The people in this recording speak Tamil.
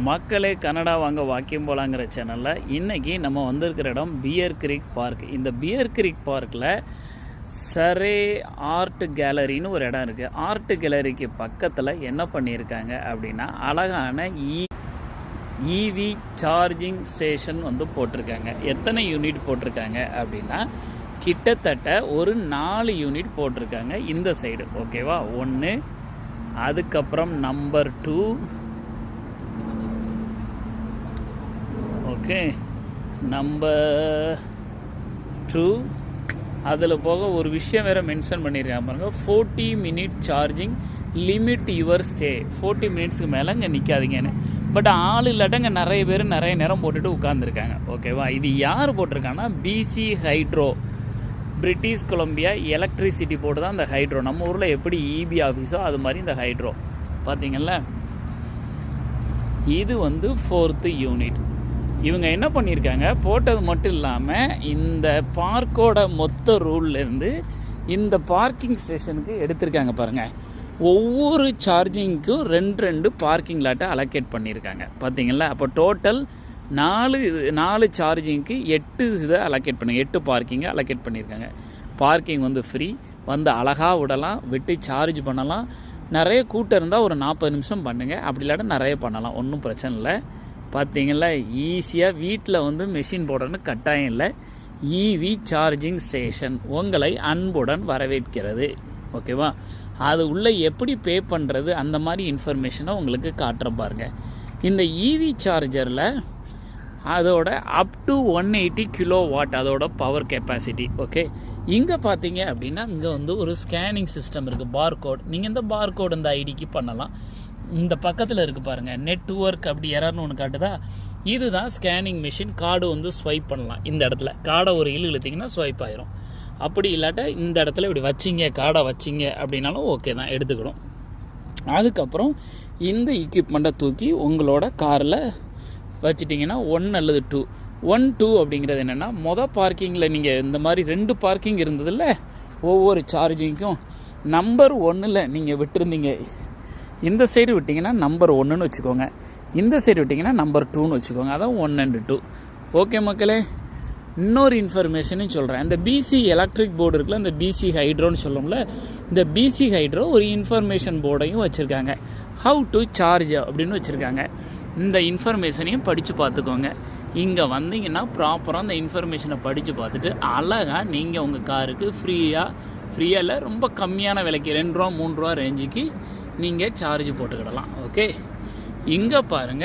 மக்களே கனடா வாங்க வாக்கியம் போலாங்கிற சேனலில் இன்றைக்கி நம்ம வந்திருக்கிற இடம் பியர் கிரீக் பார்க். இந்த பியர் கிரீக் பார்க்கில் சரே ஆர்ட் கேலரின்னு ஒரு இடம் இருக்குது. ஆர்ட் கேலரிக்கு பக்கத்தில் என்ன பண்ணியிருக்காங்க அப்படின்னா அழகான இவி சார்ஜிங் ஸ்டேஷன் வந்து போட்டிருக்காங்க. எத்தனை யூனிட் போட்டிருக்காங்க அப்படின்னா கிட்டத்தட்ட ஒரு 4 யூனிட் போட்டிருக்காங்க இந்த சைடு. ஓகேவா, 1, அதுக்கப்புறம் நம்பர் 2, ஓகே, நம்பர் 2. அதில் போக ஒரு விஷயம் வேறு மென்ஷன் பண்ணியிருக்காங்க பாருங்க, 40 minute charging limit your stay. 40 மினிட்ஸ்க்கு மேலே இங்கே நிற்காதீங்கன்னு. பட் ஆள் இல்லாட்ட இங்கே நிறைய பேர் நிறைய நேரம் போட்டுட்டு உட்காந்துருக்காங்க. ஓகேவா, இது யார் போட்டிருக்காங்கன்னா BC hydro, British Columbia electricity board தான் இந்த ஹைட்ரோ. நம்ம ஊரில் எப்படி இபி ஆஃபீஸோ அது மாதிரி இந்த ஹைட்ரோ பார்த்தீங்கல்ல. இது வந்து 4th யூனிட். இவங்க என்ன பண்ணியிருக்காங்க, போட்டது மட்டும் இல்லாமல் இந்த பார்க்கோட மொத்த ரூல்லேருந்து இந்த பார்க்கிங் ஸ்டேஷனுக்கு எடுத்திருக்காங்க பாருங்கள். ஒவ்வொரு சார்ஜிங்க்கும் 2 பார்க்கிங் லாட்டை அலோகேட் பண்ணியிருக்காங்க பார்த்தீங்களா. அப்போ டோட்டல் 4 சார்ஜிங்க்கு 8 இதை அலோகேட் பண்ணி 8 பார்க்கிங்கை அலோகேட் பண்ணியிருக்காங்க. பார்க்கிங் வந்து ஃப்ரீ, வந்து அழகாக விடலாம், விட்டு சார்ஜ் பண்ணலாம். நிறைய கூட்டம் இருந்தால் ஒரு 40 நிமிஷம் பண்ணுங்கள், அப்படி இல்லாட்ட நிறைய பண்ணலாம், ஒன்றும் பிரச்சனை இல்லை. பார்த்தீங்களா, ஈஸியாக வீட்டில் வந்து மெஷின் போடணும்னு கட்டாயம் இல்லை. இவி சார்ஜிங் ஸ்டேஷன் உங்களை அன்புடன் வரவேற்கிறது. ஓகேவா, அது உள்ளே எப்படி பே பண்ணுறது அந்த மாதிரி இன்ஃபர்மேஷனை உங்களுக்கு காட்டுற பாருங்க. இந்த இவி சார்ஜரில் அதோட அப் டு 180 கிலோவாட் அதோட பவர் கெப்பாசிட்டி. ஓகே, இங்கே பார்த்தீங்க அப்படின்னா இங்கே வந்து ஒரு ஸ்கேனிங் சிஸ்டம் இருக்குது, பார்கோட். நீங்கள் இந்த பார்கோட் இந்த ஐடிக்கு பண்ணலாம். இந்த பக்கத்தில் இருக்குது பாருங்கள், நெட்வொர்க் அப்படி எரர்னு ஒன்று காட்டுதா, இதுதான் ஸ்கேனிங் மிஷின். கார்டு வந்து ஸ்வைப் பண்ணலாம். இந்த இடத்துல கார்டை ஒரு இழுத்திங்கன்னா ஸ்வைப் ஆயிரும். அப்படி இல்லாட்ட இந்த இடத்துல இப்படி வச்சிங்க, கார்டை வச்சிங்க அப்படின்னாலும் ஓகே தான், எடுத்துக்கணும். அதுக்கப்புறம் இந்த எக்யூப்மெண்ட்டை தூக்கி உங்களோட காரில் வச்சிட்டிங்கன்னா 1 அல்லது 2. 1, 2 அப்படிங்கிறது என்னென்னா, பார்க்கிங்கில் நீங்கள் இந்த மாதிரி 2 பார்க்கிங் இருந்ததில்ல, ஒவ்வொரு சார்ஜிங்க்கும் நம்பர் 1ல் நீங்கள் விட்டுருந்தீங்க, இந்த சைடு விட்டிங்கன்னா நம்பர் 1ன்னு வச்சுக்கோங்க, இந்த சைடு விட்டிங்கன்னா நம்பர் 2ன்னு வச்சுக்கோங்க. அதான் 1 and 2. ஓகே மக்களே, இன்னொரு இன்ஃபர்மேஷனையும் சொல்கிறேன். இந்த பிசி எலக்ட்ரிக் போர்டு இருக்குல்ல, இந்த பிசி ஹைட்ரோன்னு சொல்லணும்ல, இந்த பிசி ஹைட்ரோ ஒரு இன்ஃபர்மேஷன் போர்டையும் வச்சுருக்காங்க. ஹவு டு சார்ஜ் அப்படின்னு வச்சுருக்காங்க. இந்த இன்ஃபர்மேஷனையும் படித்து பார்த்துக்கோங்க. இங்கே வந்தீங்கன்னா ப்ராப்பராக அந்த இன்ஃபர்மேஷனை படித்து பார்த்துட்டு அழகாக நீங்கள் உங்கள் காருக்கு ஃப்ரீயாக இல்லை, ரொம்ப கம்மியான விலைக்கு 2 ரூபா 3 ரூபா ரேஞ்சுக்கு நீங்கள் சார்ஜ் போட்டுக்கிடலாம். ஓகே, இங்கே பாருங்கள்.